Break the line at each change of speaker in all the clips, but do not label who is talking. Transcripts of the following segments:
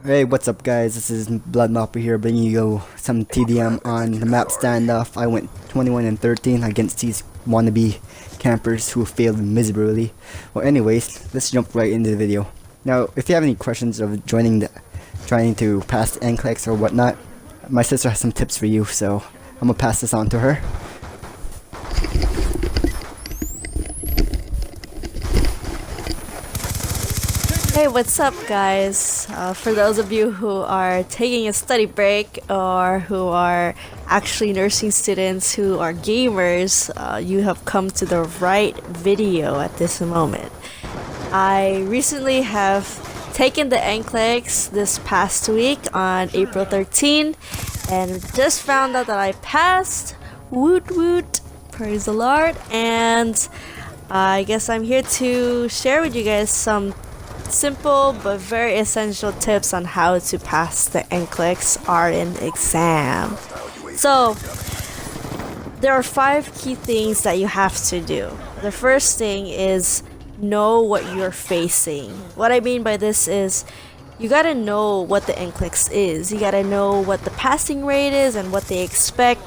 Hey, what's up guys? This is Blood Mopper here bringing you some TDM on the map Standoff. I went 21 and 13 against these wannabe campers who failed miserably. Well anyways, let's jump right into the video. Now, if you have any questions of trying to pass the NCLEX or whatnot, my sister has some tips for you, so I'm gonna pass this on to her.
Hey, what's up guys? For those of you who are taking a study break or who are actually nursing students who are gamers, you have come to the right video at this moment. I recently have taken the NCLEX this past week on April 13 and just found out that I passed. Woot woot, praise the Lord. And I guess I'm here to share with you guys some simple but very essential tips on how to pass the NCLEX RN exam. So there are 5 key things that you have to do. The first thing is know what you're facing. What I mean by this is you gotta know what the NCLEX is. You gotta know what the passing rate is and what they expect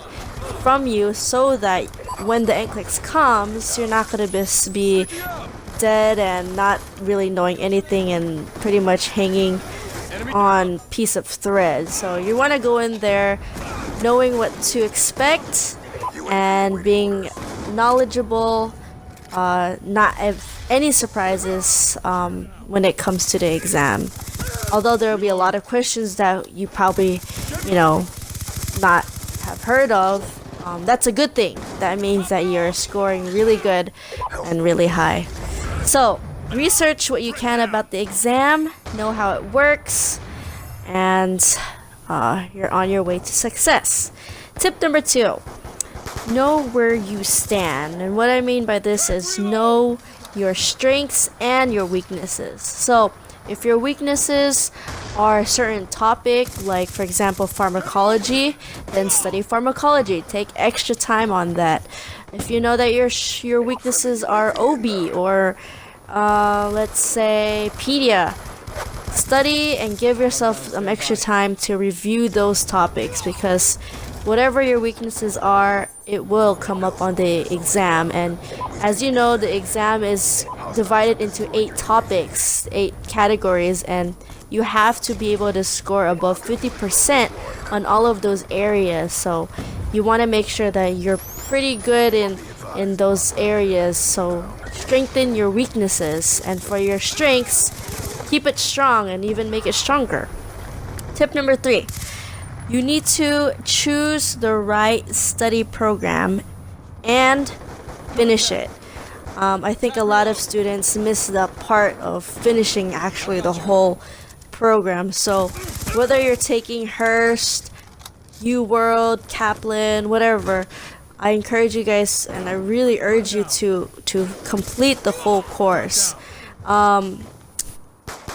from you, so that when the NCLEX comes, you're not gonna just be dead and not really knowing anything and pretty much hanging on piece of thread. So you want to go in there knowing what to expect and being knowledgeable, not have any surprises when it comes to the exam. Although there will be a lot of questions that you probably not have heard of, that's a good thing. That means that you're scoring really good and really high. So, research what you can about the exam, know how it works, and you're on your way to success. Tip number 2, know where you stand. And what I mean by this is know your strengths and your weaknesses. So, if your weaknesses are a certain topic, like for example pharmacology, then study pharmacology. Take extra time on that. If you know that your weaknesses are OB or let's say pedia, study and give yourself some extra time to review those topics, because whatever your weaknesses are, it will come up on the exam. And as you know, the exam is divided into 8 topics, 8 categories, and you have to be able to score above 50% on all of those areas. So you want to make sure that you're pretty good in those areas. So strengthen your weaknesses, and for your strengths, keep it strong and even make it stronger. Tip number 3, you need to choose the right study program and finish it. I think a lot of students miss the part of finishing actually the whole program. So whether you're taking Hearst, UWorld, Kaplan, whatever, I encourage you guys and I really urge you to complete the whole course.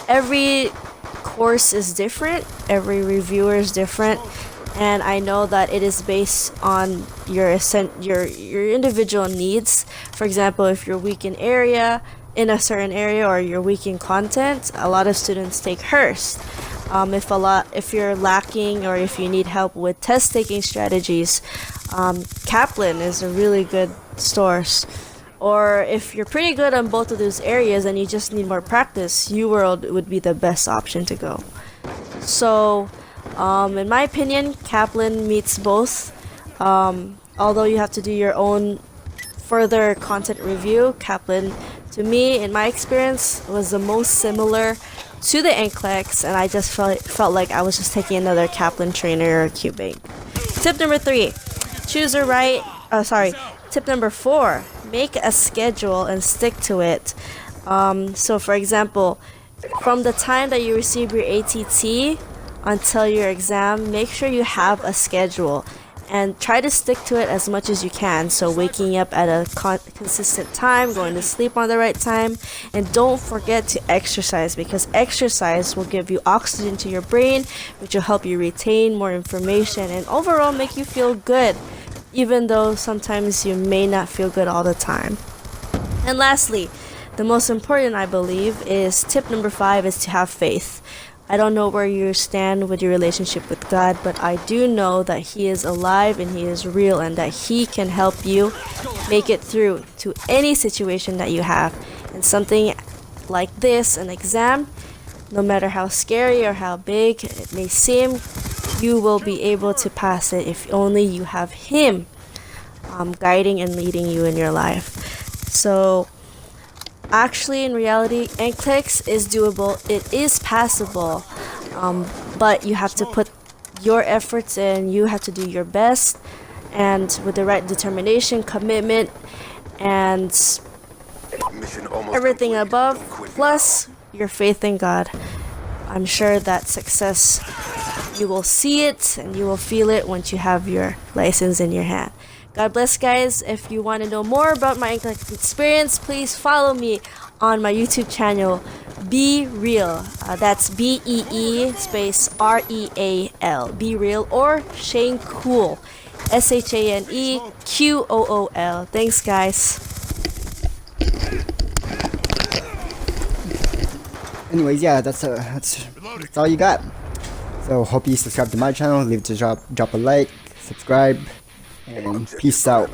Every course is different, every reviewer is different, and I know that it is based on your individual needs. For example, if you're weak in a certain area, or you're weak in content, a lot of students take Hearst. If you're lacking or if you need help with test taking strategies, Kaplan is a really good source. Or if you're pretty good on both of those areas and you just need more practice, UWorld would be the best option to go. So in my opinion, Kaplan meets both. Although you have to do your own further content review, Kaplan, to me, in my experience, was the most similar to the NCLEX, and I just felt like I was just taking another Kaplan trainer or QBank. Tip number 3, tip number 4, make a schedule and stick to it. So for example, from the time that you receive your ATT until your exam, make sure you have a schedule and try to stick to it as much as you can. So waking up at a consistent time, going to sleep on the right time, and don't forget to exercise, because exercise will give you oxygen to your brain, which will help you retain more information and overall make you feel good, even though sometimes you may not feel good all the time. And lastly, the most important, I believe, is tip number 5 is to have faith. I don't know where you stand with your relationship with God, but I do know that He is alive and He is real and that He can help you make it through to any situation that you have. And something like this, an exam, no matter how scary or how big it may seem, you will be able to pass it if only you have Him guiding and leading you in your life. So actually, in reality, NCLEX is doable. It is passable, but you have to put your efforts in. You have to do your best, and with the right determination, commitment, and everything above, plus your faith in God, I'm sure that success, you will see it and you will feel it once you have your license in your hand. God bless, guys. If you want to know more about my NCLEX experience, please follow me on my YouTube channel, Be Real. That's BEE space REAL. Be Real, or Shane Cool. ShaneQool. Thanks, guys.
Anyways, yeah, that's all you got. So hope you subscribe to my channel, leave to drop a like, subscribe, and peace out.